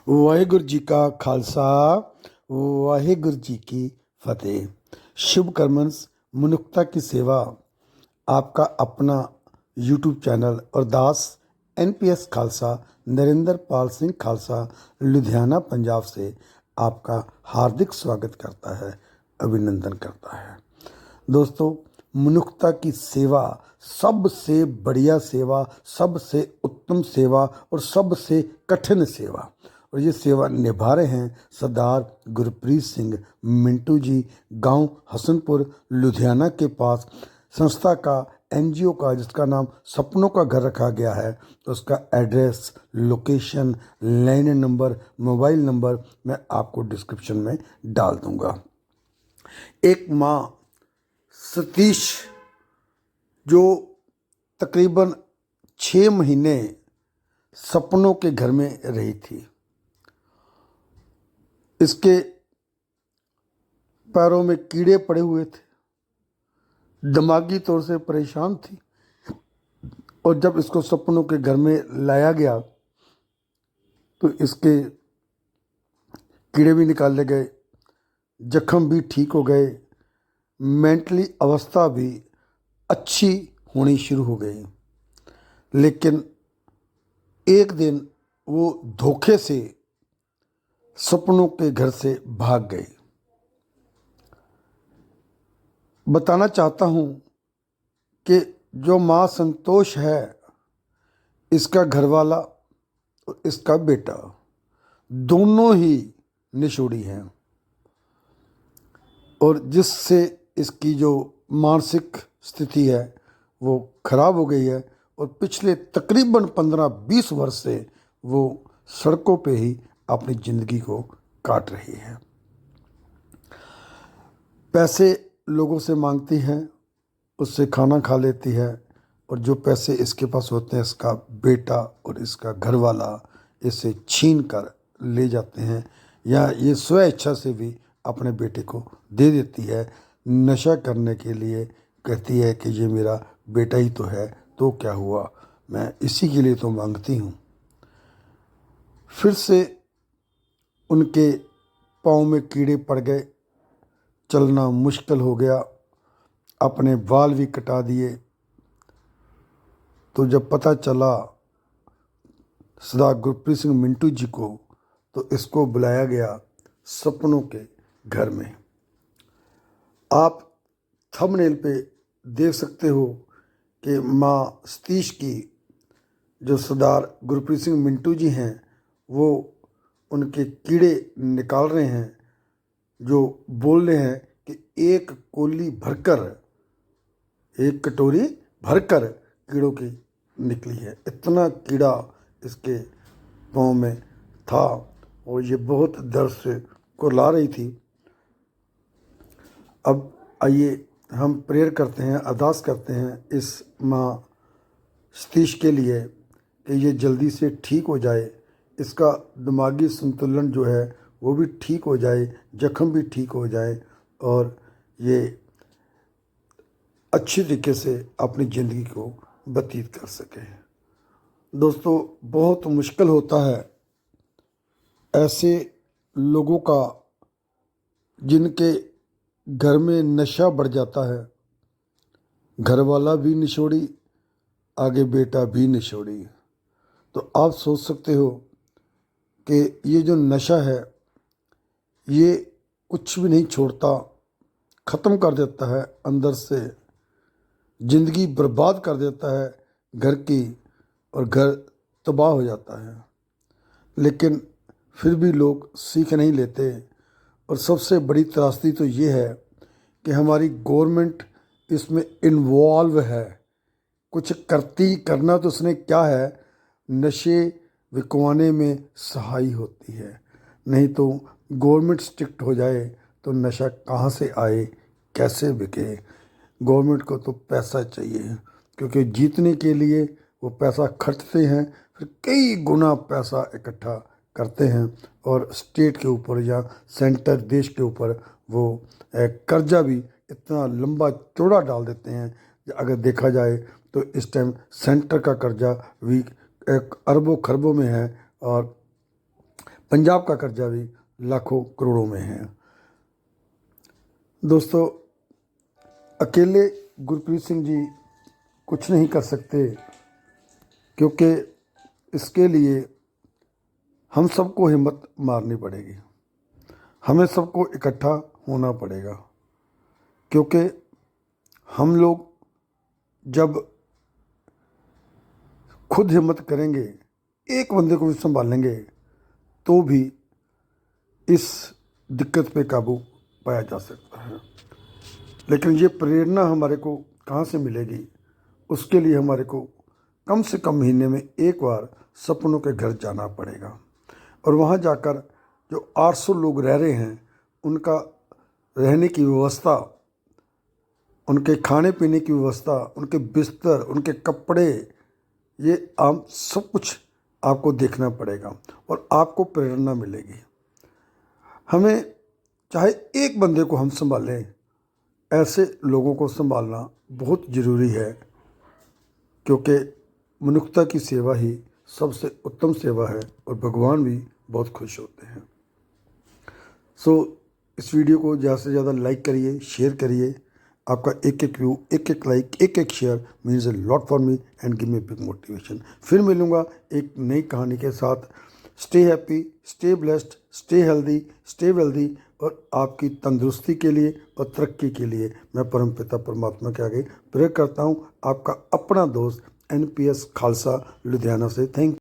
ਵਾਹਿਗੁਰੂ जी का खालसा वाहिगुरु जी की फतेह। शुभ कर्मस मनुष्यता की सेवा। आपका अपना यूट्यूब चैनल अरदास एनपीएस खालसा नरेंद्र पाल सिंह खालसा लुधियाना पंजाब से आपका हार्दिक स्वागत करता है, अभिनंदन करता है। दोस्तों, मनुष्यता की सेवा सबसे बढ़िया सेवा, सबसे उत्तम सेवा और सबसे कठिन सेवा, और ये सेवा निभा रहे हैं सरदार गुरप्रीत सिंह मिंटू जी, गांव हसनपुर लुधियाना के पास। संस्था का एनजीओ का जिसका नाम सपनों का घर रखा गया है, तो उसका address, location, land number, mobile number मैं आपको डिस्क्रिप्शन में डाल दूंगा। एक माँ सतीश जो तकरीबन 6 महीने सपनों के घर में रही थी, इसके पैरों में कीड़े पड़े हुए थे, दिमागी तौर से परेशान थी, और जब इसको सपनों के घर में लाया गया तो इसके कीड़े भी निकाले गए, जख्म भी ठीक हो गए, मेंटली अवस्था भी अच्छी होनी शुरू हो गई। लेकिन एक दिन वो धोखे से सपनों के घर से भाग गई। बताना चाहता हूँ कि जो माँ संतोष है, इसका घरवाला और इसका बेटा दोनों ही निशोड़ी हैं, और जिससे इसकी जो मानसिक स्थिति है वो खराब हो गई है, और पिछले तकरीबन 15-20 वर्ष से वो सड़कों पे ही अपनी ज़िंदगी को काट रही है। पैसे लोगों से मांगती है, उससे खाना खा लेती है, और जो पैसे इसके पास होते हैं इसका बेटा और इसका घरवाला इसे छीन कर ले जाते हैं, या ये स्व इच्छा से भी अपने बेटे को दे देती है नशा करने के लिए। कहती है कि ये मेरा बेटा ही तो है, तो क्या हुआ, मैं इसी के लिए तो मांगती हूँ। फिर से उनके पाँव में कीड़े पड़ गए, चलना मुश्किल हो गया, अपने बाल भी कटा दिए। तो जब पता चला सरदार गुरप्रीत सिंह मिंटू जी को, तो इसको बुलाया गया सपनों के घर में। आप थंबनेल पे देख सकते हो कि माँ सतीश की जो सरदार गुरप्रीत सिंह मिंटू जी हैं, वो उनके कीड़े निकाल रहे हैं, जो बोल रहे हैं कि एक कोली भरकर, एक कटोरी भरकर कीड़ों की निकली है। इतना कीड़ा इसके पाँव में था, और ये बहुत दर्द से कुरला रही थी। अब आइए हम प्रेयर करते हैं, अरदास करते हैं इस माँ सतीश के लिए कि ये जल्दी से ठीक हो जाए, इसका दिमागी संतुलन जो है वो भी ठीक हो जाए, जख्म भी ठीक हो जाए, और ये अच्छी तरीके से अपनी ज़िंदगी को व्यतीत कर सके। दोस्तों, बहुत मुश्किल होता है ऐसे लोगों का जिनके घर में नशा बढ़ जाता है, घर वाला भी निशोड़ी, आगे बेटा भी निशोड़ी। तो आप सोच सकते हो कि ये जो नशा है ये कुछ भी नहीं छोड़ता, ख़त्म कर देता है अंदर से, ज़िंदगी बर्बाद कर देता है घर की, और घर तबाह हो जाता है। लेकिन फिर भी लोग सीख नहीं लेते, और सबसे बड़ी त्रासदी तो ये है कि हमारी गवर्नमेंट इसमें इन्वॉल्व है। कुछ करना तो उसने क्या है, नशे विकवाने में सहाय होती है। नहीं तो गवर्नमेंट स्ट्रिक्ट हो जाए तो नशा कहाँ से आए, कैसे बिके। गवर्नमेंट को तो पैसा चाहिए, क्योंकि जीतने के लिए वो पैसा खर्चते हैं, फिर कई गुना पैसा इकट्ठा करते हैं, और स्टेट के ऊपर या सेंटर देश के ऊपर वो कर्जा भी इतना लंबा चौड़ा डाल देते हैं। अगर देखा जाए तो इस टाइम सेंटर का कर्जा भी 1 अरबों खरबों में है, और पंजाब का कर्जा भी लाखों करोड़ों में है। दोस्तों, अकेले गुरप्रीत सिंह जी कुछ नहीं कर सकते, क्योंकि इसके लिए हम सबको हिम्मत मारनी पड़ेगी, हमें सबको इकट्ठा होना पड़ेगा। क्योंकि हम लोग जब खुद हिम्मत करेंगे, एक बंदे को भी संभालेंगे, तो भी इस दिक्कत पे काबू पाया जा सकता है। लेकिन ये प्रेरणा हमारे को कहाँ से मिलेगी? उसके लिए हमारे को कम से कम महीने में एक बार सपनों के घर जाना पड़ेगा, और वहाँ जाकर जो 800 लोग रह रहे हैं उनका रहने की व्यवस्था, उनके खाने पीने की व्यवस्था, उनके बिस्तर, उनके कपड़े, ये आप सब कुछ आपको देखना पड़ेगा और आपको प्रेरणा मिलेगी। हमें चाहे एक बंदे को हम संभालें, ऐसे लोगों को संभालना बहुत ज़रूरी है, क्योंकि मनुष्यता की सेवा ही सबसे उत्तम सेवा है और भगवान भी बहुत खुश होते हैं। इस वीडियो को ज़्यादा से ज़्यादा लाइक करिए, शेयर करिए। आपका एक एक व्यू, एक एक लाइक, एक एक share means a lot for me and give me big motivation. फिर मिलूँगा एक नई कहानी के साथ। Stay happy, stay blessed, stay healthy, stay wealthy, और आपकी तंदुरुस्ती के लिए और तरक्की के लिए मैं परमपिता परमात्मा के आगे प्रे करता हूँ। आपका अपना दोस्त NPS खालसा लुधियाना से। थैंक